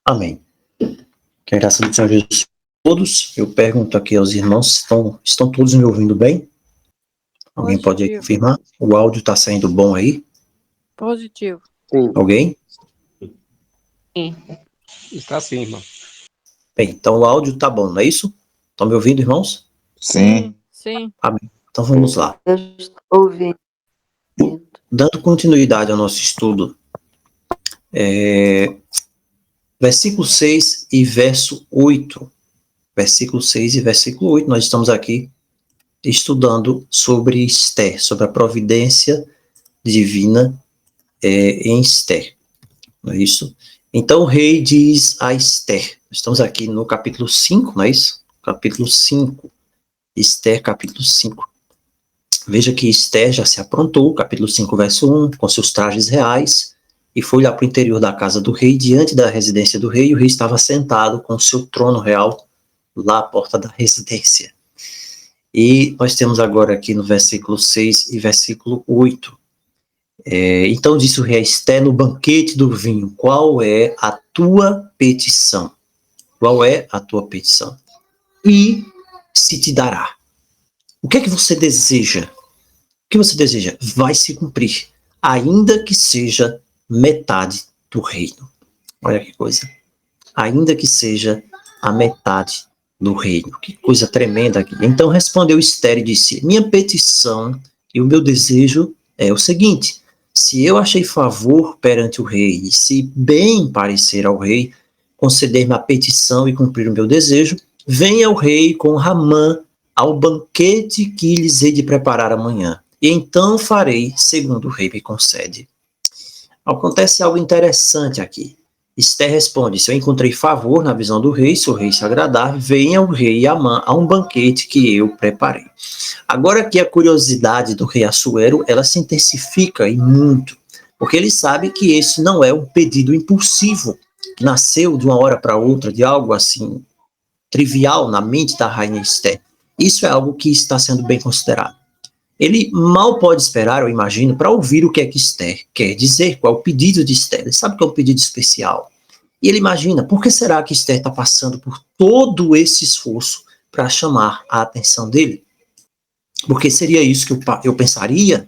Amém. Que a graça do Senhor Jesus a todos. Eu pergunto aqui aos irmãos, estão todos me ouvindo bem? Alguém pode aí confirmar? O áudio está saindo bom aí? Positivo. Sim. Alguém? Sim. Está sim, irmão. Bem, então o áudio está bom, não é isso? Estão me ouvindo, irmãos? Sim. Sim. Amém. Então vamos lá. Eu estou ouvindo. Dando continuidade ao nosso estudo, versículo 6 e verso 8. Versículo 6 e versículo 8, nós estamos aqui estudando sobre Esther, sobre a providência divina em Esther. Não é isso? Então o rei diz a Esther, estamos aqui no capítulo 5, não é isso? Capítulo 5, Esther, capítulo 5. Veja que Esther já se aprontou, capítulo 5, verso 1, com seus trajes reais, e foi lá para o interior da casa do rei, diante da residência do rei, e o rei estava sentado com o seu trono real, lá à porta da residência. E nós temos agora aqui no versículo 6 e versículo 8. Então disse o rei a Esther no banquete do vinho, qual é a tua petição? Qual é a tua petição? E se te dará. O que é que você deseja? O que você deseja? Vai se cumprir, ainda que seja metade do reino. Olha que coisa. Ainda que seja a metade do reino. Que coisa tremenda aqui. Então respondeu Esther e disse, minha petição e o meu desejo é o seguinte, se eu achei favor perante o rei, e se bem parecer ao rei, conceder-me a petição e cumprir o meu desejo, venha o rei com Ramã ao banquete que lhes hei de preparar amanhã, e então farei segundo o rei me concede. Acontece algo interessante aqui. Esther responde, se eu encontrei favor na visão do rei, se o rei se agradar, venha o rei Amã a um banquete que eu preparei. Agora que a curiosidade do rei Assuero, ela se intensifica e muito, porque ele sabe que esse não é um pedido impulsivo, que nasceu de uma hora para outra, de algo assim, trivial na mente da rainha Esther. Isso é algo que está sendo bem considerado. Ele mal pode esperar, eu imagino, para ouvir o que é que Esther quer dizer, qual é o pedido de Esther. Ele sabe que é um pedido especial. E ele imagina, por que será que Esther está passando por todo esse esforço para chamar a atenção dele? Porque seria isso que eu pensaria.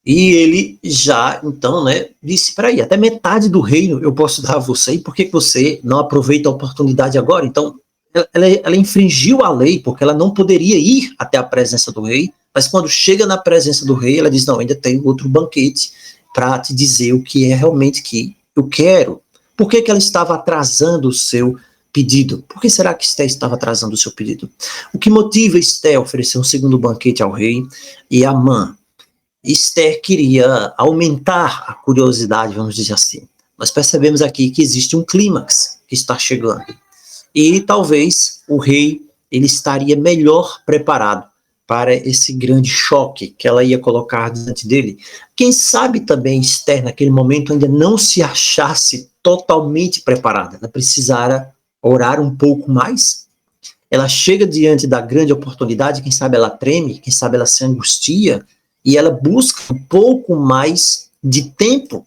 E ele já, então, disse, peraí, até metade do reino eu posso dar a você, e por que você não aproveita a oportunidade agora? Então, ela infringiu a lei, porque ela não poderia ir até a presença do rei, mas quando chega na presença do rei, ela diz, não, ainda tem outro banquete para te dizer o que é realmente que eu quero. Por que ela estava atrasando o seu pedido? Por que será que Esther estava atrasando o seu pedido? O que motiva Esther a oferecer um segundo banquete ao rei e a Amã? Esther queria aumentar a curiosidade, vamos dizer assim. Nós percebemos aqui que existe um clímax que está chegando. E talvez o rei ele estaria melhor preparado para esse grande choque que ela ia colocar diante dele. Quem sabe também Esther, naquele momento, ainda não se achasse totalmente preparada. Ela precisara orar um pouco mais. Ela chega diante da grande oportunidade, quem sabe ela treme, quem sabe ela se angustia, e ela busca um pouco mais de tempo.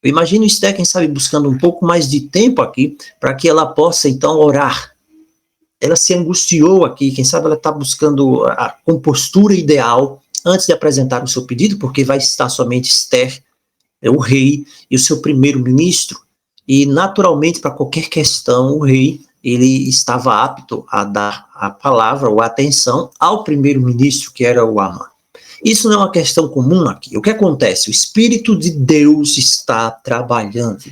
Eu imagino Esther, quem sabe, buscando um pouco mais de tempo aqui, para que ela possa, então, orar. Ela se angustiou aqui, quem sabe ela está buscando a compostura ideal antes de apresentar o seu pedido, porque vai estar somente Esther, o rei e o seu primeiro-ministro, e naturalmente para qualquer questão o rei ele estava apto a dar a palavra ou a atenção ao primeiro-ministro, que era o Amã. Isso não é uma questão comum aqui. O que acontece? O Espírito de Deus está trabalhando.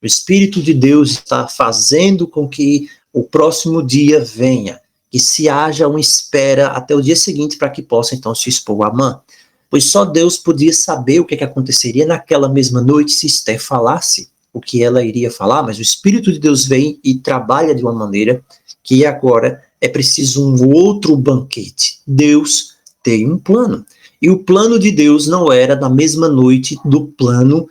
O Espírito de Deus está fazendo com que o próximo dia venha, que se haja uma espera até o dia seguinte para que possa então se expor a Amã. Pois só Deus podia saber o que aconteceria naquela mesma noite se Esther falasse o que ela iria falar, mas o Espírito de Deus vem e trabalha de uma maneira que agora é preciso um outro banquete. Deus tem um plano. E o plano de Deus não era na mesma noite do plano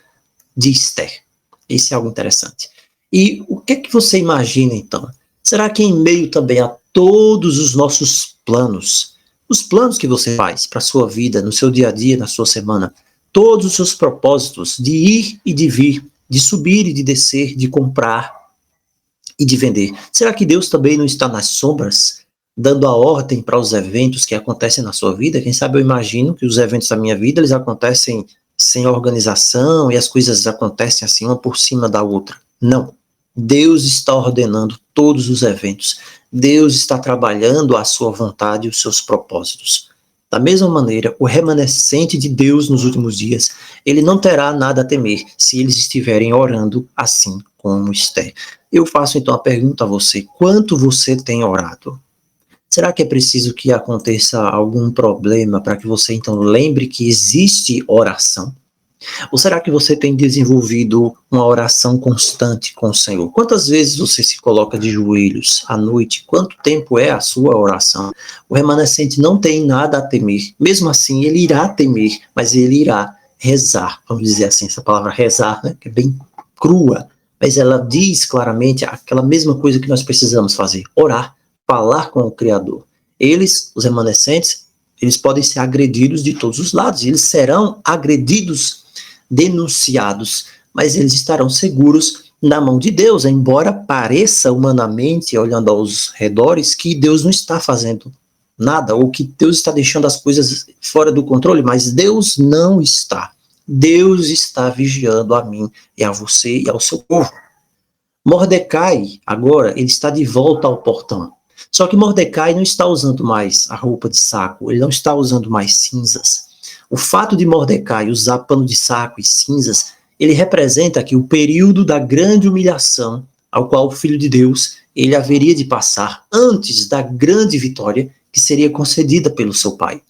de Esther. Isso é algo interessante. E o que é que você imagina, então? Será que em meio também a todos os nossos planos, os planos que você faz para a sua vida, no seu dia a dia, na sua semana, todos os seus propósitos de ir e de vir, de subir e de descer, de comprar, e de vender. Será que Deus também não está nas sombras, dando a ordem para os eventos que acontecem na sua vida? Quem sabe eu imagino que os eventos da minha vida, eles acontecem sem organização e as coisas acontecem assim, uma por cima da outra. Não. Deus está ordenando todos os eventos. Deus está trabalhando a sua vontade e os seus propósitos. Da mesma maneira, o remanescente de Deus nos últimos dias, ele não terá nada a temer se eles estiverem orando assim como Esther. Eu faço então a pergunta a você: quanto você tem orado? Será que é preciso que aconteça algum problema para que você então lembre que existe oração? Ou será que você tem desenvolvido uma oração constante com o Senhor? Quantas vezes você se coloca de joelhos à noite? Quanto tempo é a sua oração? O remanescente não tem nada a temer. Mesmo assim, ele irá temer, mas ele irá rezar. Vamos dizer assim, essa palavra rezar, né, que é bem crua, mas ela diz claramente aquela mesma coisa que nós precisamos fazer: orar, falar com o Criador. Eles, os remanescentes, eles podem ser agredidos de todos os lados, eles serão agredidos, denunciados, mas eles estarão seguros na mão de Deus, embora pareça humanamente, olhando aos redores, que Deus não está fazendo nada, ou que Deus está deixando as coisas fora do controle, mas Deus não está. Deus está vigiando a mim e a você e ao seu povo. Mordecai, agora, ele está de volta ao portão. Só que Mordecai não está usando mais a roupa de saco, ele não está usando mais cinzas. O fato de Mordecai usar pano de saco e cinzas, ele representa aqui o período da grande humilhação ao qual o Filho de Deus ele haveria de passar antes da grande vitória que seria concedida pelo seu Pai.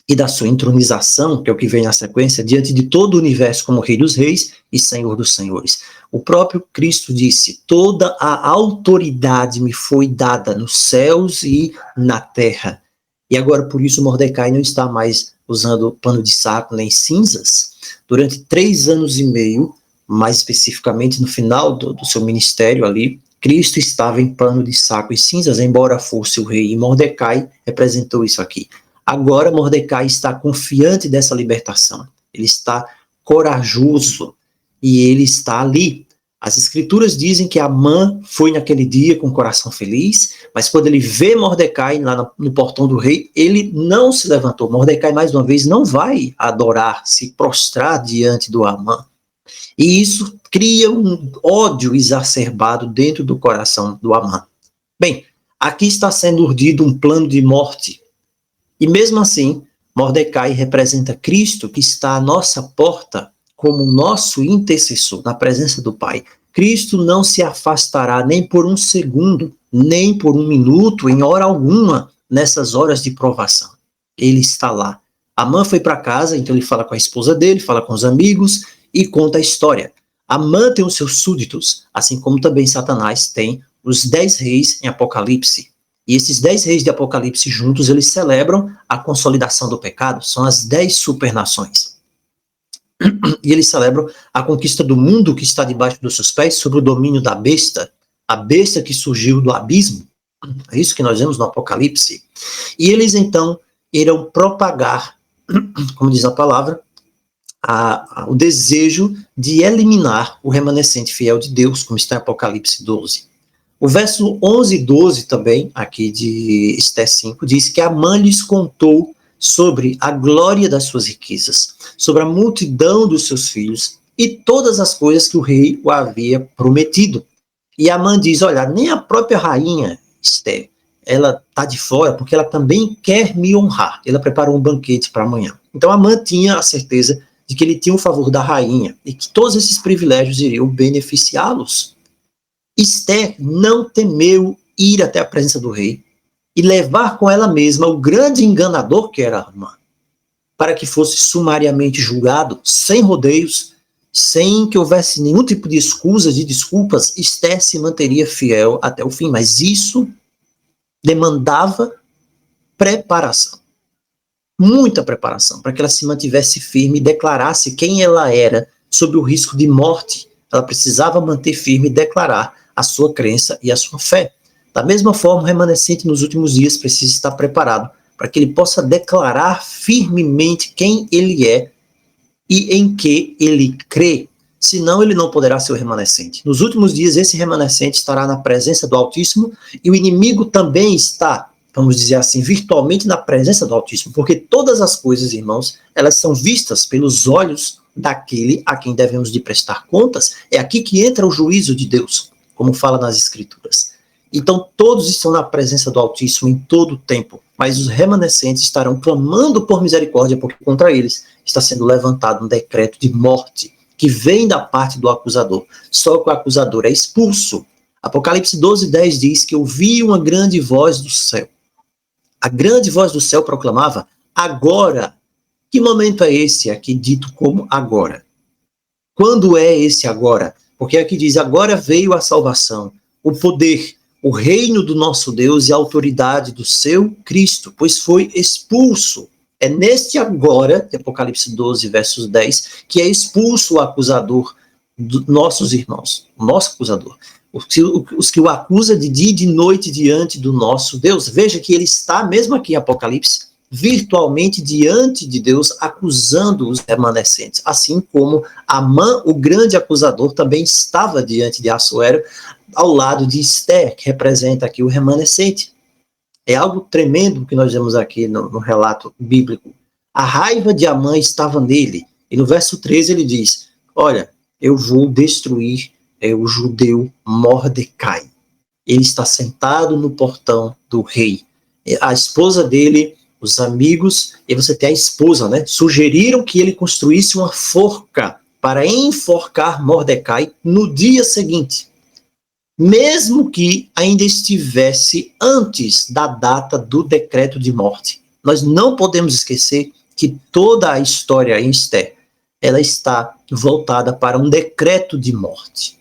E da sua entronização, que é o que vem na sequência, diante de todo o universo como Rei dos Reis e Senhor dos Senhores. O próprio Cristo disse: toda a autoridade me foi dada nos céus e na terra. E agora, por isso, Mordecai não está mais usando pano de saco nem cinzas. Durante 3 anos e meio, mais especificamente no final do seu ministério ali, Cristo estava em pano de saco e cinzas, embora fosse o rei, e Mordecai representou isso aqui. Agora Mordecai está confiante dessa libertação, ele está corajoso e ele está ali. As escrituras dizem que Amã foi naquele dia com o coração feliz, mas quando ele vê Mordecai lá no portão do rei, ele não se levantou. Mordecai, mais uma vez, não vai adorar, se prostrar diante do Amã. E isso cria um ódio exacerbado dentro do coração do Amã. Bem, aqui está sendo urdido um plano de morte. E mesmo assim, Mordecai representa Cristo, que está à nossa porta como nosso intercessor na presença do Pai. Cristo não se afastará nem por um segundo, nem por um minuto, em hora alguma, nessas horas de provação. Ele está lá. Amã foi para casa, então ele fala com a esposa dele, fala com os amigos e conta a história. Amã tem os seus súditos, assim como também Satanás tem os 10 reis em Apocalipse. E esses 10 reis de Apocalipse juntos, eles celebram a consolidação do pecado, são as 10 supernações. E eles celebram a conquista do mundo que está debaixo dos seus pés, sob o domínio da besta, a besta que surgiu do abismo. É isso que nós vemos no Apocalipse. E eles então irão propagar, como diz a palavra, o desejo de eliminar o remanescente fiel de Deus, como está em Apocalipse 12. O verso 11 e 12 também, aqui de Esther 5, diz que Amã lhes contou sobre a glória das suas riquezas, sobre a multidão dos seus filhos e todas as coisas que o rei o havia prometido. E Amã diz: olha, nem a própria rainha Esther, ela está de fora porque ela também quer me honrar. Ela preparou um banquete para amanhã. Então Amã tinha a certeza de que ele tinha o favor da rainha e que todos esses privilégios iriam beneficiá-los. Esther não temeu ir até a presença do rei e levar com ela mesma o grande enganador que era Amã, para que fosse sumariamente julgado, sem rodeios, sem que houvesse nenhum tipo de escusas, de desculpas. Esther se manteria fiel até o fim, mas isso demandava preparação, muita preparação, para que ela se mantivesse firme e declarasse quem ela era sob o risco de morte. Ela precisava manter firme e declarar a sua crença e a sua fé. Da mesma forma, o remanescente nos últimos dias precisa estar preparado para que ele possa declarar firmemente quem ele é e em que ele crê. senão ele não poderá ser o remanescente. Nos últimos dias, esse remanescente estará na presença do Altíssimo, e o inimigo também está, vamos dizer assim, virtualmente na presença do Altíssimo, porque todas as coisas, irmãos, elas são vistas pelos olhos daquele a quem devemos de prestar contas. É aqui que entra o juízo de Deus, como fala nas Escrituras. Então, todos estão na presença do Altíssimo em todo o tempo, mas os remanescentes estarão clamando por misericórdia, porque contra eles está sendo levantado um decreto de morte, que vem da parte do acusador. Só que o acusador é expulso. Apocalipse 12:10 diz que ouvi uma grande voz do céu. A grande voz do céu proclamava, agora. Que momento é esse aqui dito como agora? Quando é esse agora? Porque aqui diz, agora veio a salvação, o poder, o reino do nosso Deus e a autoridade do seu Cristo, pois foi expulso. É neste agora, de Apocalipse 12, versos 10, que é expulso o acusador dos nossos irmãos, o nosso acusador, os que o acusa de dia e de noite diante do nosso Deus. Veja que ele está, mesmo aqui em Apocalipse, virtualmente diante de Deus, acusando os remanescentes, assim como Amã, o grande acusador, também estava diante de Assuero, ao lado de Esther, que representa aqui o remanescente. É algo tremendo que nós vemos aqui no relato bíblico. A raiva de Amã estava nele, e no verso 13 ele diz, olha, eu vou destruir o judeu Mordecai. Ele está sentado no portão do rei. A esposa dele, os amigos, e você tem a esposa, né? Sugeriram que ele construísse uma forca para enforcar Mordecai no dia seguinte, mesmo que ainda estivesse antes da data do decreto de morte. Nós não podemos esquecer que toda a história em Esther, ela está voltada para um decreto de morte.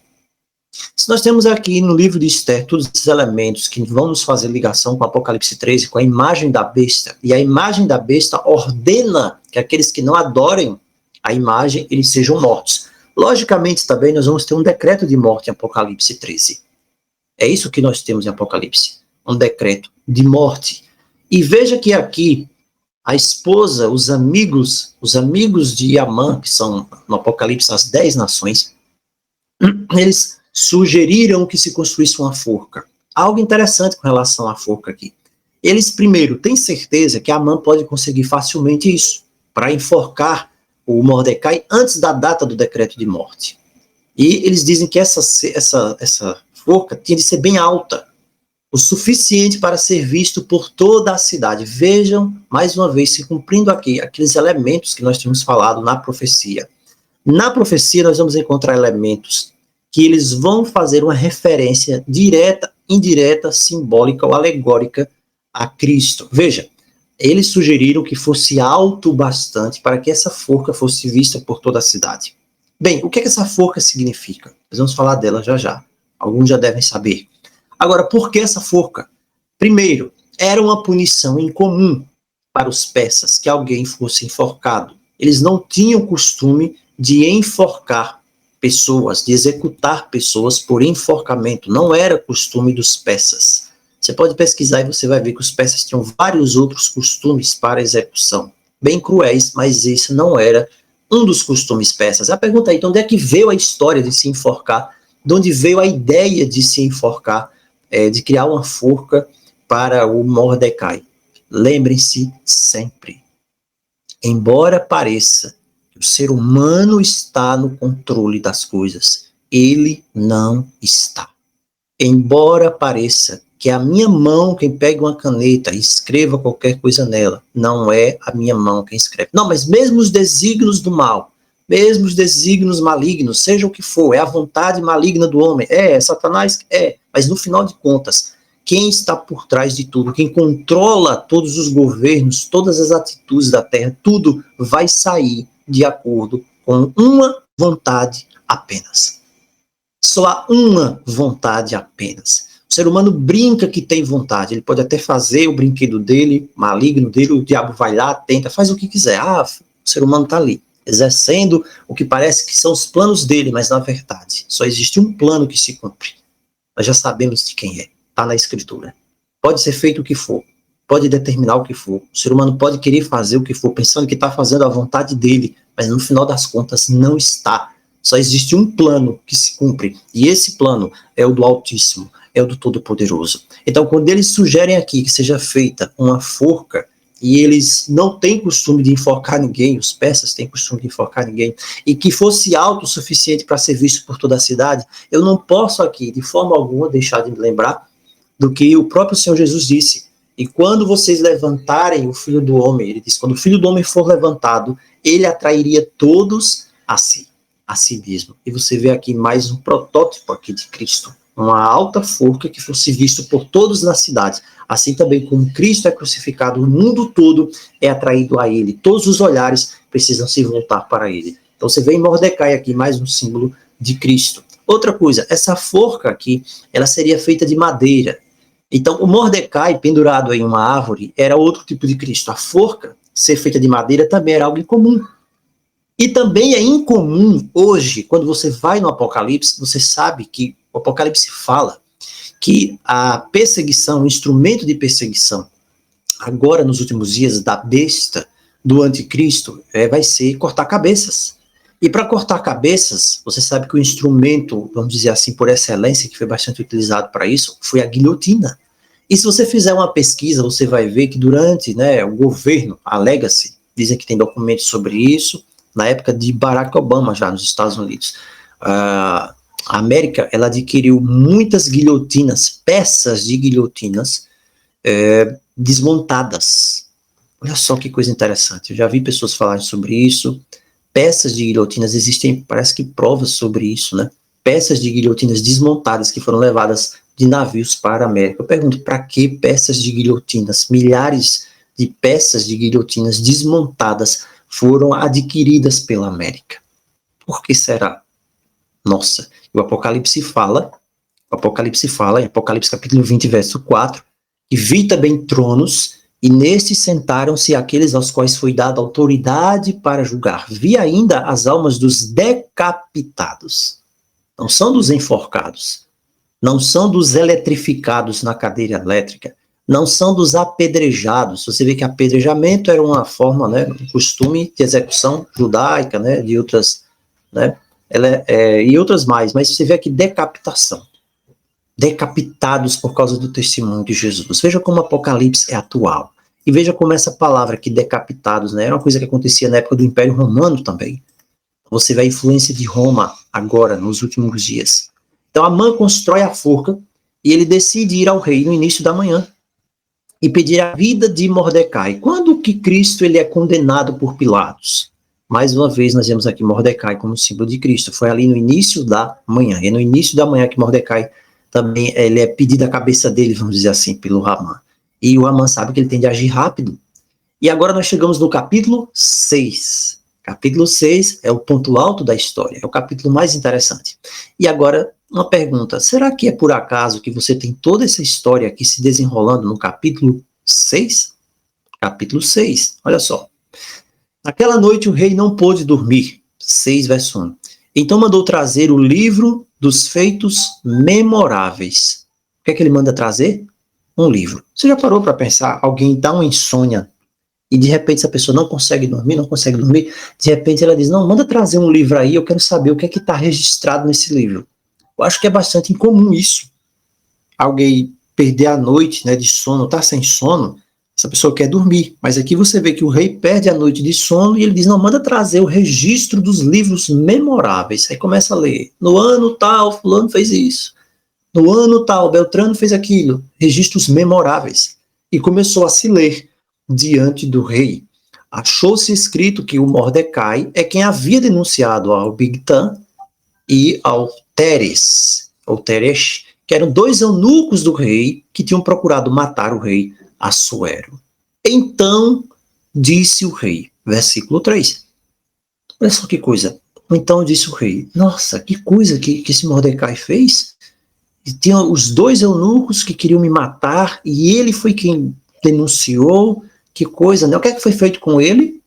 Se nós temos aqui no livro de Esther todos esses elementos que vão nos fazer ligação com Apocalipse 13, com a imagem da besta, e a imagem da besta ordena que aqueles que não adorem a imagem, eles sejam mortos. Logicamente, também, nós vamos ter um decreto de morte em Apocalipse 13. É isso que nós temos em Apocalipse, um decreto de morte. E veja que aqui, a esposa, os amigos de Amã, que são no Apocalipse as 10 nações, eles sugeriram que se construísse uma forca. Algo interessante com relação à forca aqui. Eles, primeiro, têm certeza que Amã pode conseguir facilmente isso, para enforcar o Mordecai antes da data do decreto de morte. E eles dizem que essa forca tinha de ser bem alta, o suficiente para ser visto por toda a cidade. Vejam, mais uma vez, se cumprindo aqui, aqueles elementos que nós tínhamos falado na profecia. Na profecia, nós vamos encontrar elementos que eles vão fazer uma referência direta, indireta, simbólica ou alegórica a Cristo. Veja, eles sugeriram que fosse alto bastante para que essa forca fosse vista por toda a cidade. Bem, o que essa forca significa? Nós vamos falar dela já já. Alguns já devem saber. Agora, por que essa forca? Primeiro, era uma punição incomum para os persas que alguém fosse enforcado. Eles não tinham costume de enforcar pessoas, de executar pessoas por enforcamento. Não era costume dos persas. Você pode pesquisar e você vai ver que os persas tinham vários outros costumes para execução, bem cruéis, mas esse não era um dos costumes persas. A pergunta é, então, onde é que veio a história de se enforcar? De onde veio a ideia de se enforcar, de criar uma forca para o Mordecai? Lembrem-se sempre, embora pareça que o ser humano está no controle das coisas, ele não está. Embora pareça que é a minha mão quem pega uma caneta e escreva qualquer coisa nela, não é a minha mão quem escreve. Não, mas mesmo os desígnios do mal, mesmo os desígnios malignos, seja o que for, é a vontade maligna do homem, é Satanás, mas no final de contas, quem está por trás de tudo, quem controla todos os governos, todas as atitudes da terra, tudo vai sair de acordo com uma vontade apenas. Só há uma vontade apenas. O ser humano brinca que tem vontade, ele pode até fazer o brinquedo dele, maligno dele, o diabo vai lá, tenta, faz o que quiser. O ser humano está ali, exercendo o que parece que são os planos dele, mas na verdade, só existe um plano que se cumpre. Nós já sabemos de quem é, está na Escritura. Pode ser feito o que for, pode determinar o que for, o ser humano pode querer fazer o que for, pensando que está fazendo a vontade dele, mas no final das contas não está. Só existe um plano que se cumpre, e esse plano é o do Altíssimo, é o do Todo-Poderoso. Então, quando eles sugerem aqui que seja feita uma forca, e eles não têm costume de enforcar ninguém, os persas têm costume de enforcar ninguém, e que fosse alto o suficiente para ser visto por toda a cidade, eu não posso aqui, de forma alguma, deixar de me lembrar do que o próprio Senhor Jesus disse. E quando vocês levantarem o Filho do Homem, ele diz, quando o Filho do Homem for levantado, ele atrairia todos a si mesmo. E você vê aqui mais um protótipo aqui de Cristo, uma alta forca que fosse visto por todos na cidade. Assim também como Cristo é crucificado, o mundo todo é atraído a ele. Todos os olhares precisam se voltar para ele. Então você vê em Mordecai aqui mais um símbolo de Cristo. Outra coisa, essa forca aqui, ela seria feita de madeira. Então o Mordecai pendurado em uma árvore era outro tipo de Cristo. A forca ser feita de madeira também era algo incomum. E também é incomum hoje, quando você vai no Apocalipse, você sabe que o Apocalipse fala que a perseguição, o instrumento de perseguição, agora nos últimos dias, da besta, do anticristo, vai ser cortar cabeças. E para cortar cabeças, você sabe que o instrumento, vamos dizer assim, por excelência, que foi bastante utilizado para isso, foi a guilhotina. E se você fizer uma pesquisa, você vai ver que durante o governo, alega-se, dizem que tem documentos sobre isso, na época de Barack Obama, já nos Estados Unidos, a América, ela adquiriu muitas guilhotinas, peças de guilhotinas desmontadas. Olha só que coisa interessante, eu já vi pessoas falarem sobre isso, peças de guilhotinas, existem, parece que provas sobre isso, né? Peças de guilhotinas desmontadas que foram levadas de navios para a América. Eu pergunto, para que peças de guilhotinas? Milhares de peças de guilhotinas desmontadas foram adquiridas pela América. Por que será? Nossa, o Apocalipse fala, em Apocalipse capítulo 20, verso 4, que vi também tronos, e nestes sentaram-se aqueles aos quais foi dada autoridade para julgar. Vi ainda as almas dos decapitados. Não são dos enforcados, não são dos eletrificados na cadeira elétrica, não são dos apedrejados. Você vê que apedrejamento era uma forma, um costume de execução judaica, de outras, e outras mais, mas você vê aqui decapitação. Decapitados por causa do testemunho de Jesus. Veja como o Apocalipse é atual. E veja como essa palavra aqui, decapitados, era uma coisa que acontecia na época do Império Romano também. Você vê a influência de Roma agora, nos últimos dias. Então Amã constrói a forca e ele decide ir ao rei no início da manhã e pedir a vida de Mordecai. Quando que Cristo ele é condenado por Pilatos? Mais uma vez nós vemos aqui Mordecai como símbolo de Cristo. Foi ali no início da manhã. E é no início da manhã que Mordecai também ele é pedido a cabeça dele, vamos dizer assim, pelo Amã. E o Amã sabe que ele tem de agir rápido. E agora nós chegamos no capítulo 6. Capítulo 6 é o ponto alto da história, é o capítulo mais interessante. E agora, uma pergunta, será que é por acaso que você tem toda essa história aqui se desenrolando no capítulo 6? Capítulo 6, olha só. Naquela noite o rei não pôde dormir, 6 verso 1. Então mandou trazer o livro dos feitos memoráveis. O que é que ele manda trazer? Um livro. Você já parou para pensar, alguém dá uma insônia, e de repente essa pessoa não consegue dormir, de repente ela diz, não, manda trazer um livro aí, eu quero saber o que é que está registrado nesse livro. Eu acho que é bastante incomum isso. Alguém perder a noite de sono, tá sem sono, essa pessoa quer dormir, mas aqui você vê que o rei perde a noite de sono e ele diz, não, manda trazer o registro dos livros memoráveis. Aí começa a ler, no ano tal, fulano fez isso, no ano tal, Beltrano fez aquilo, registros memoráveis. E começou a se ler diante do rei. Achou-se escrito que o Mordecai é quem havia denunciado ao Bigtan e ao Teres, ou Teresh, que eram 2 eunucos do rei que tinham procurado matar o rei Assuero. Então disse o rei, versículo 3. Olha só que coisa. Então disse o rei, nossa, que coisa que esse Mordecai fez. E tinha os 2 eunucos que queriam me matar e ele foi quem denunciou. Que coisa, né? O que é que foi feito com ele?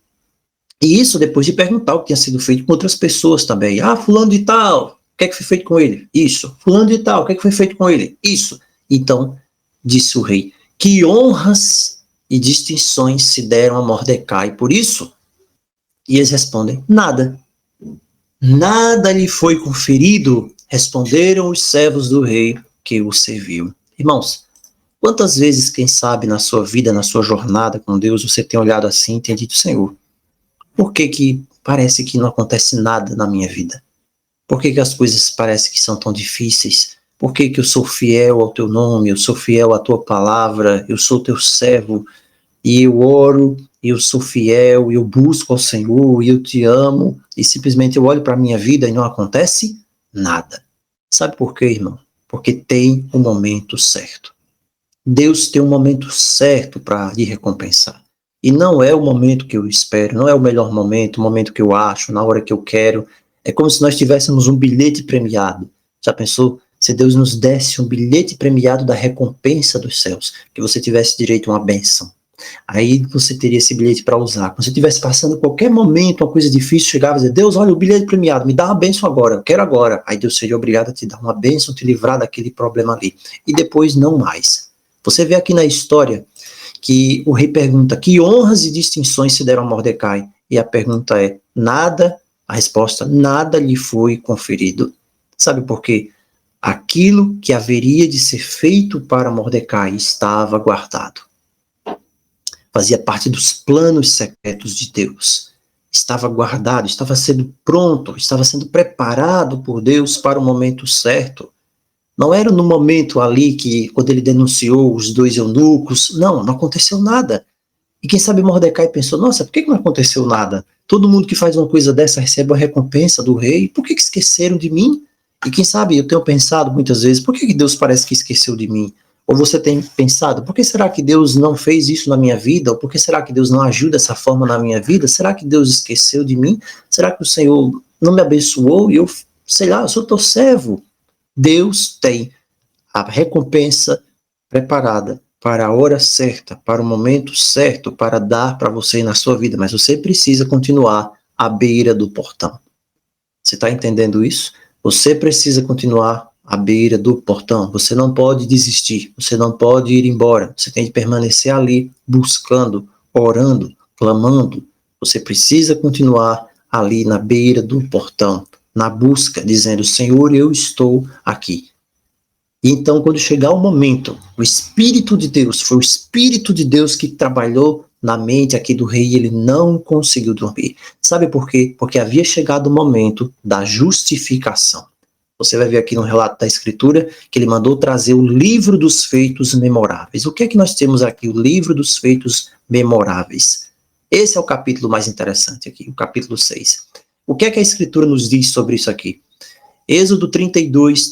E isso depois de perguntar o que tinha sido feito com outras pessoas também. Ah, fulano de tal, o que é que foi feito com ele? Isso. Fulano de tal, o que é que foi feito com ele? Isso. Então, disse o rei, que honras e distinções se deram a Mordecai por isso? E eles respondem, nada. nada lhe foi conferido, responderam os servos do rei que o serviu. Irmãos, quantas vezes, quem sabe, na sua vida, na sua jornada com Deus, você tem olhado assim e tem dito: Senhor, por que parece que não acontece nada na minha vida? Por que as coisas parecem que são tão difíceis? Por que eu sou fiel ao teu nome, eu sou fiel à tua palavra, eu sou teu servo, e eu oro, eu sou fiel, eu busco ao Senhor, e eu te amo, e simplesmente eu olho para a minha vida e não acontece nada. Sabe por quê, irmão? Porque tem um momento certo. Deus tem um momento certo para lhe recompensar. E não é o momento que eu espero, não é o melhor momento, o momento que eu acho, na hora que eu quero. É como se nós tivéssemos um bilhete premiado. Já pensou? Se Deus nos desse um bilhete premiado da recompensa dos céus, que você tivesse direito a uma bênção. Aí você teria esse bilhete para usar. Quando você estivesse passando qualquer momento, uma coisa difícil, chegava e dizia: Deus, olha o bilhete premiado, me dá uma bênção agora, eu quero agora. Aí Deus seria obrigado a te dar uma bênção, te livrar daquele problema ali. E depois não mais. Você vê aqui na história que o rei pergunta: que honras e distinções se deram a Mordecai? E a pergunta é: nada, a resposta: nada lhe foi conferido. Sabe por quê? Aquilo que haveria de ser feito para Mordecai estava guardado. Fazia parte dos planos secretos de Deus. Estava guardado, estava sendo pronto, estava sendo preparado por Deus para o momento certo. Não era no momento ali que, quando ele denunciou os 2 eunucos, não aconteceu nada. E quem sabe Mordecai pensou: nossa, por que não aconteceu nada? Todo mundo que faz uma coisa dessa recebe a recompensa do rei, por que esqueceram de mim? E quem sabe, eu tenho pensado muitas vezes: por que Deus parece que esqueceu de mim? Ou você tem pensado: por que será que Deus não fez isso na minha vida? Ou por que será que Deus não agiu dessa forma na minha vida? Será que Deus esqueceu de mim? Será que o Senhor não me abençoou? E eu, sei lá, eu sou teu servo. Deus tem a recompensa preparada para a hora certa, para o momento certo, para dar para você na sua vida, mas você precisa continuar à beira do portão. Você está entendendo isso? Você precisa continuar à beira do portão. Você não pode desistir, você não pode ir embora. Você tem que permanecer ali, buscando, orando, clamando. Você precisa continuar ali na beira do portão, na busca, dizendo: Senhor, eu estou aqui. E então, quando chegar o momento, o Espírito de Deus, foi o Espírito de Deus que trabalhou na mente aqui do rei, e ele não conseguiu dormir. Sabe por quê? Porque havia chegado o momento da justificação. Você vai ver aqui no relato da Escritura que ele mandou trazer o livro dos feitos memoráveis. O que é que nós temos aqui? O livro dos feitos memoráveis. Esse é o capítulo mais interessante aqui, o capítulo 6. O que é que a Escritura nos diz sobre isso aqui? Êxodo 32.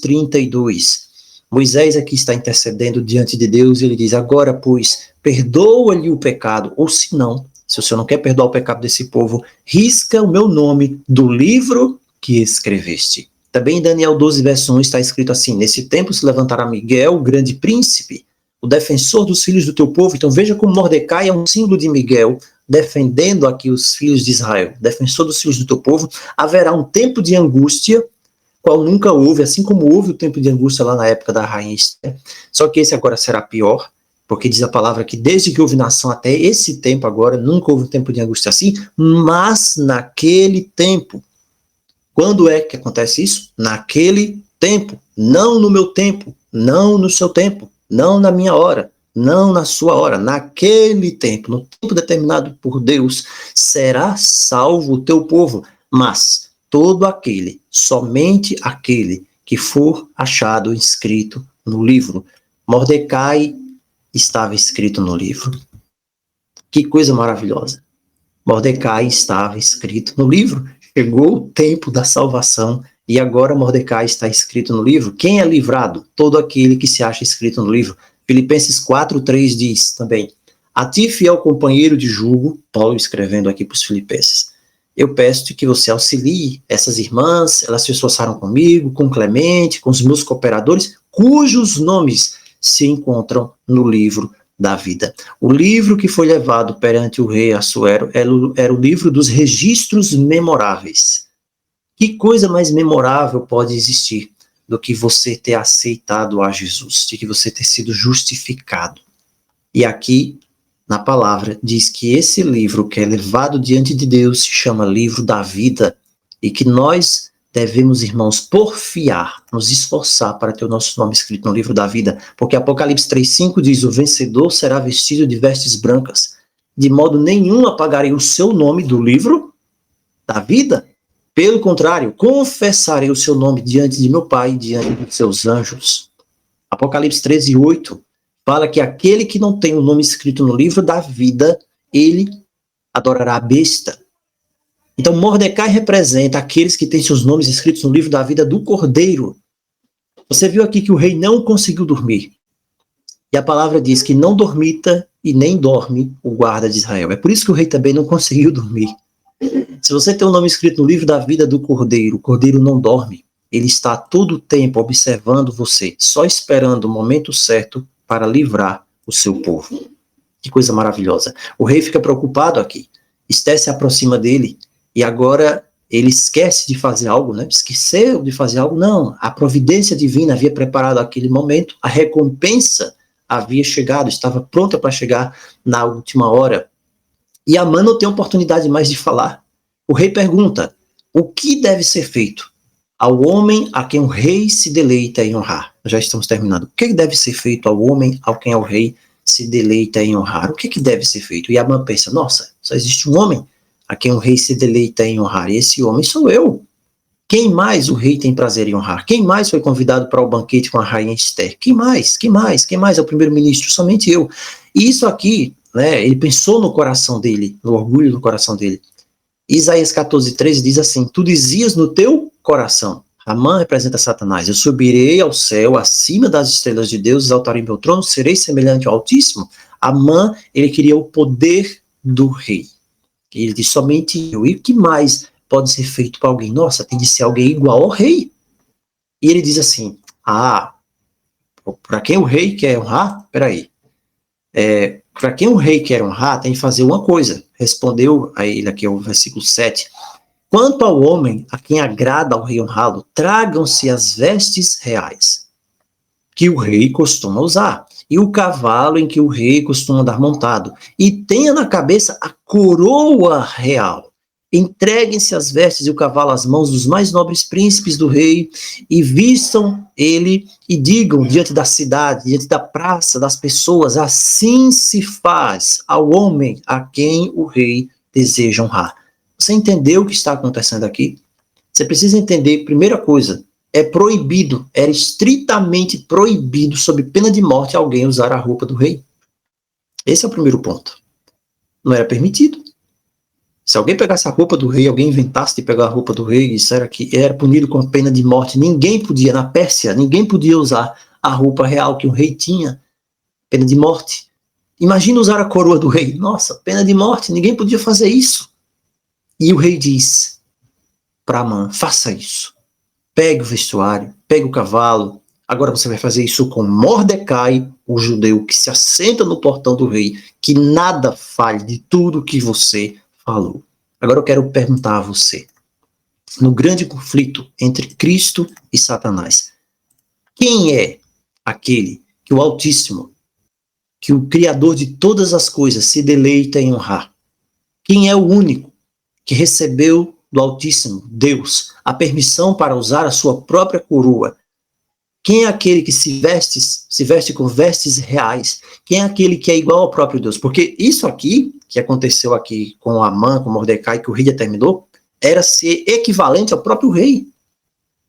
Moisés aqui está intercedendo diante de Deus e ele diz: agora, pois, perdoa-lhe o pecado, ou se não, se o Senhor não quer perdoar o pecado desse povo, risca o meu nome do livro que escreveste. Também em Daniel 12, verso 1 está escrito assim: nesse tempo se levantará Miguel, o grande príncipe, o defensor dos filhos do teu povo. Então veja como Mordecai é um símbolo de Miguel, defendendo aqui os filhos de Israel, defensor dos filhos do teu povo. Haverá um tempo de angústia, qual nunca houve, assim como houve o tempo de angústia lá na época da rainha Esther. Só que esse agora será pior, porque diz a palavra que desde que houve nação até esse tempo agora, nunca houve um tempo de angústia assim, mas naquele tempo. Quando é que acontece isso? Naquele tempo, não no meu tempo, não no seu tempo, não na minha hora, não na sua hora, naquele tempo, no tempo determinado por Deus, será salvo o teu povo, mas todo aquele, somente aquele que for achado inscrito no livro. Mordecai estava escrito no livro. Que coisa maravilhosa. Mordecai estava escrito no livro. Chegou o tempo da salvação e agora Mordecai está escrito no livro. Quem é livrado? Todo aquele que se acha escrito no livro. Filipenses 4:3 diz também: a ti, fiel companheiro de jugo, Paulo escrevendo aqui para os filipenses, eu peço-te que você auxilie essas irmãs, elas se esforçaram comigo, com Clemente, com os meus cooperadores, cujos nomes se encontram no livro da vida. O livro que foi levado perante o rei Assuero era o livro dos registros memoráveis. Que coisa mais memorável pode existir do que você ter aceitado a Jesus, de que você ter sido justificado? E aqui, na palavra, diz que esse livro que é levado diante de Deus se chama livro da vida. e que nós devemos, irmãos, porfiar, nos esforçar para ter o nosso nome escrito no livro da vida, porque Apocalipse 3,5 diz: o vencedor será vestido de vestes brancas, de modo nenhum apagarei o seu nome do livro da vida. Pelo contrário, confessarei o seu nome diante de meu Pai e diante de seus anjos. Apocalipse 13:8 fala que aquele que não tem o nome escrito no livro da vida, ele adorará a besta. Então, Mordecai representa aqueles que têm seus nomes escritos no livro da vida do Cordeiro. Você viu aqui que o rei não conseguiu dormir. E a palavra diz que não dormita e nem dorme o guarda de Israel. É por isso que o rei também não conseguiu dormir. Se você tem o nome escrito no livro da vida do Cordeiro, o Cordeiro não dorme. Ele está todo o tempo observando você, só esperando o momento certo para livrar o seu povo. Que coisa maravilhosa. O rei fica preocupado aqui. Esther se aproxima dele e agora ele esquece de fazer algo, né? Esqueceu de fazer algo? Não. A providência divina havia preparado aquele momento, a recompensa havia chegado, estava pronta para chegar na última hora. E Amã não tem oportunidade mais de falar. O rei pergunta: o que deve ser feito ao homem a quem o rei se deleita em honrar? Já estamos terminando. O que deve ser feito ao homem a quem o rei se deleita em honrar? O que deve ser feito? E Amã pensa: nossa, só existe um homem a quem o rei se deleita em honrar, e esse homem sou eu. Quem mais o rei tem prazer em honrar? Quem mais foi convidado para o banquete com a rainha Esther? Quem mais? Quem mais? Quem mais é o primeiro-ministro? Somente eu. E isso aqui, né, ele pensou no coração dele, no orgulho do coração dele. Isaías 14:13 diz assim: tu dizias no teu coração. Amã representa Satanás: eu subirei ao céu, acima das estrelas de Deus, exaltarei meu trono, serei semelhante ao Altíssimo. Amã, ele queria o poder do rei. Ele diz: somente eu. E o que mais pode ser feito para alguém? Nossa, tem de ser alguém igual ao rei. E ele diz assim: para quem o rei quer honrar? Peraí. Para quem o rei quer honrar, tem que fazer uma coisa. Respondeu a ele aqui, o versículo 7. Quanto ao homem a quem agrada ao rei honrá-lo, tragam-se as vestes reais que o rei costuma usar, e o cavalo em que o rei costuma andar montado, e tenha na cabeça a coroa real. Entreguem-se as vestes e o cavalo às mãos dos mais nobres príncipes do rei, e vistam ele, e digam diante da cidade, diante da praça, das pessoas: assim se faz ao homem a quem o rei deseja honrar. Você entendeu o que está acontecendo aqui? Você precisa entender, primeira coisa, é proibido, era estritamente proibido, sob pena de morte, alguém usar a roupa do rei. Esse é o primeiro ponto. Não era permitido. Se alguém pegasse a roupa do rei, alguém inventasse de pegar a roupa do rei, isso era punido com pena de morte. Ninguém podia, na Pérsia, ninguém podia usar a roupa real que o rei tinha. Pena de morte. Imagina usar a coroa do rei. Nossa, pena de morte, ninguém podia fazer isso. E o rei diz para Amã: faça isso. Pegue o vestuário, pegue o cavalo. Agora você vai fazer isso com Mordecai, o judeu, que se assenta no portão do rei, que nada falhe de tudo que você falou. Agora eu quero perguntar a você, no grande conflito entre Cristo e Satanás, quem é aquele que o Altíssimo, que o Criador de todas as coisas, se deleita em honrar? Quem é o único que recebeu do Altíssimo, Deus, a permissão para usar a sua própria coroa? Quem é aquele que se veste com vestes reais? Quem é aquele que é igual ao próprio Deus? Porque isso aqui, que aconteceu aqui com Amã, com Mordecai, que o rei determinou, era ser equivalente ao próprio rei.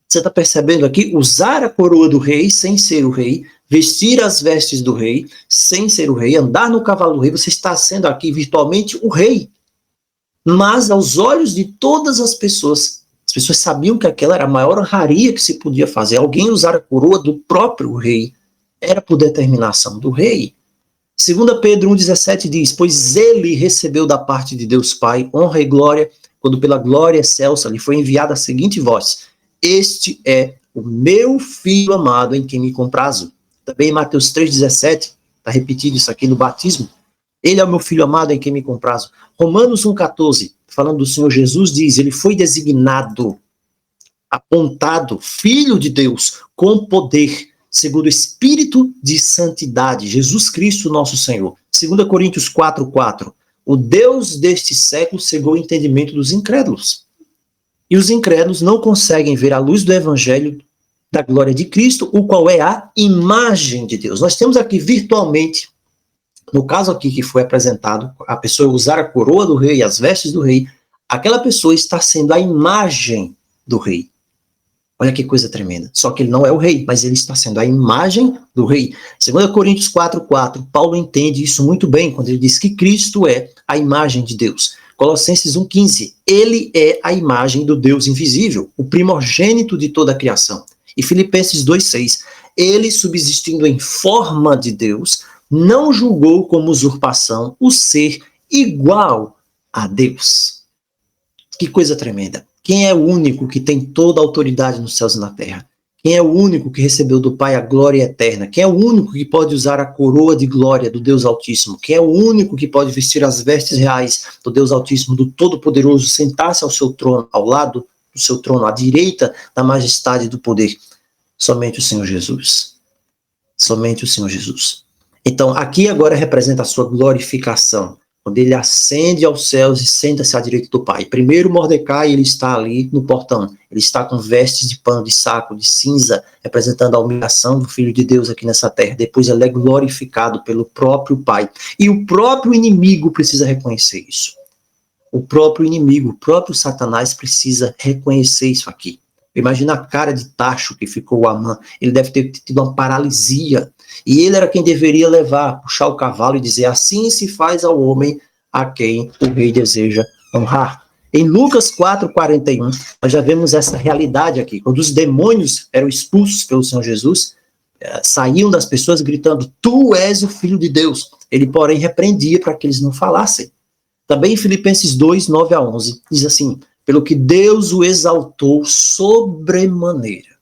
Você está percebendo aqui? Usar a coroa do rei sem ser o rei, vestir as vestes do rei sem ser o rei, andar no cavalo do rei, você está sendo aqui virtualmente o rei. Mas aos olhos de todas as pessoas sabiam que aquela era a maior honraria que se podia fazer. Alguém usar a coroa do próprio rei era por determinação do rei. 2 Pedro 1,17 diz: pois ele recebeu da parte de Deus Pai honra e glória, quando pela glória excelsa lhe foi enviada a seguinte voz: este é o meu filho amado em quem me comprazo. Também em Mateus 3,17, está repetido isso aqui no batismo: ele é o meu filho amado em quem me comprazo. Romanos 1,14, falando do Senhor Jesus, diz: ele foi designado, apontado, filho de Deus, com poder, segundo o Espírito de santidade, Jesus Cristo nosso Senhor. 2 Coríntios 4,4, o Deus deste século cegou o entendimento dos incrédulos. E os incrédulos não conseguem ver a luz do evangelho da glória de Cristo, o qual é a imagem de Deus. Nós temos aqui virtualmente, no caso aqui que foi apresentado, a pessoa usar a coroa do rei, as vestes do rei, aquela pessoa está sendo a imagem do rei. Olha que coisa tremenda. Só que ele não é o rei, mas ele está sendo a imagem do rei. 2 Coríntios 4:4, Paulo entende isso muito bem, quando ele diz que Cristo é a imagem de Deus. Colossenses 1:15, ele é a imagem do Deus invisível, o primogênito de toda a criação. E Filipenses 2:6, ele, subsistindo em forma de Deus, não julgou como usurpação o ser igual a Deus. Que coisa tremenda. Quem é o único que tem toda a autoridade nos céus e na terra? Quem é o único que recebeu do Pai a glória eterna? Quem é o único que pode usar a coroa de glória do Deus Altíssimo? Quem é o único que pode vestir as vestes reais do Deus Altíssimo, do Todo-Poderoso, sentar-se ao seu trono, ao lado do seu trono, à direita da majestade e do poder? Somente o Senhor Jesus. Somente o Senhor Jesus. Então, aqui agora representa a sua glorificação, quando ele ascende aos céus e senta-se à direita do Pai. Primeiro, Mordecai, ele está ali no portão. Ele está com vestes de pano, de saco, de cinza, representando a humilhação do Filho de Deus aqui nessa terra. Depois ele é glorificado pelo próprio Pai. E o próprio inimigo precisa reconhecer isso. O próprio inimigo, o próprio Satanás precisa reconhecer isso aqui. Imagina a cara de tacho que ficou o Amã. Ele deve ter tido uma paralisia. E ele era quem deveria levar, puxar o cavalo e dizer: assim se faz ao homem a quem o rei deseja honrar. Em Lucas 4:41, nós já vemos essa realidade aqui. Quando os demônios eram expulsos pelo Senhor Jesus, saíam das pessoas gritando: tu és o Filho de Deus. Ele, porém, repreendia para que eles não falassem. Também em Filipenses 2:9-11, diz assim: pelo que Deus o exaltou sobremaneira,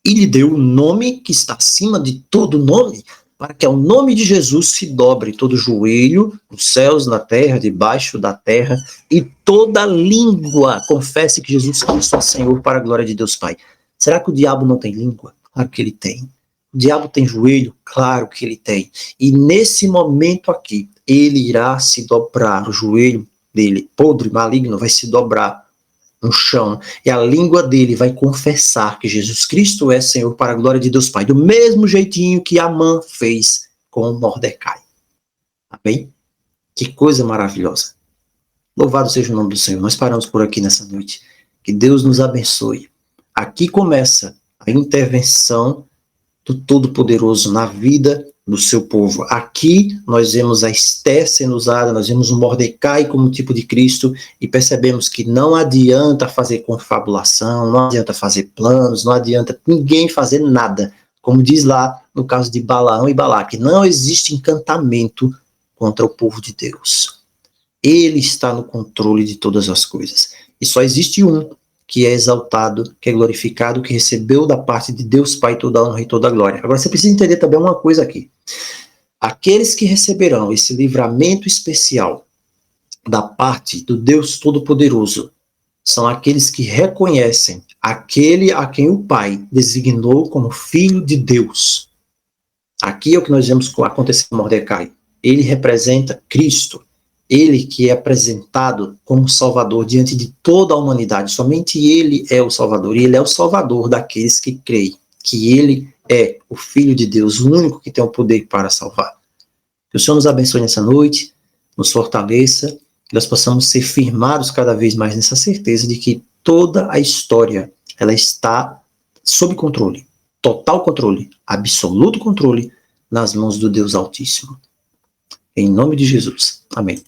e lhe deu o nome que está acima de todo nome, para que ao nome de Jesus se dobre todo joelho, nos céus, na terra, debaixo da terra, e toda língua confesse que Jesus Cristo é Senhor, para a glória de Deus Pai. Será que o diabo não tem língua? Claro que ele tem. O diabo tem joelho? Claro que ele tem. E nesse momento aqui, ele irá se dobrar, o joelho dele, podre, maligno, vai se dobrar no chão, e a língua dele vai confessar que Jesus Cristo é Senhor, para a glória de Deus Pai, do mesmo jeitinho que Amã fez com Mordecai. Amém? Que coisa maravilhosa. Louvado seja o nome do Senhor. Nós paramos por aqui nessa noite. Que Deus nos abençoe. Aqui começa a intervenção do Todo-Poderoso na vida do seu povo. Aqui nós vemos a Esther sendo usada, nós vemos o Mordecai como tipo de Cristo, e percebemos que não adianta fazer confabulação, não adianta fazer planos, não adianta ninguém fazer nada. Como diz lá no caso de Balaão e Balaque, não existe encantamento contra o povo de Deus. Ele está no controle de todas as coisas. E só existe um que é exaltado, que é glorificado, que recebeu da parte de Deus Pai toda a honra e toda a glória. Agora você precisa entender também uma coisa aqui. Aqueles que receberão esse livramento especial da parte do Deus Todo-Poderoso são aqueles que reconhecem aquele a quem o Pai designou como Filho de Deus. Aqui é o que nós vemos acontecer com Mordecai. Ele representa Cristo. Ele que é apresentado como Salvador diante de toda a humanidade. Somente ele é o Salvador. E ele é o Salvador daqueles que creem que ele é o Filho de Deus, o único que tem o poder para salvar. Que o Senhor nos abençoe nessa noite, nos fortaleça, que nós possamos ser firmados cada vez mais nessa certeza de que toda a história ela está sob controle, total controle, absoluto controle nas mãos do Deus Altíssimo. Em nome de Jesus. Amém.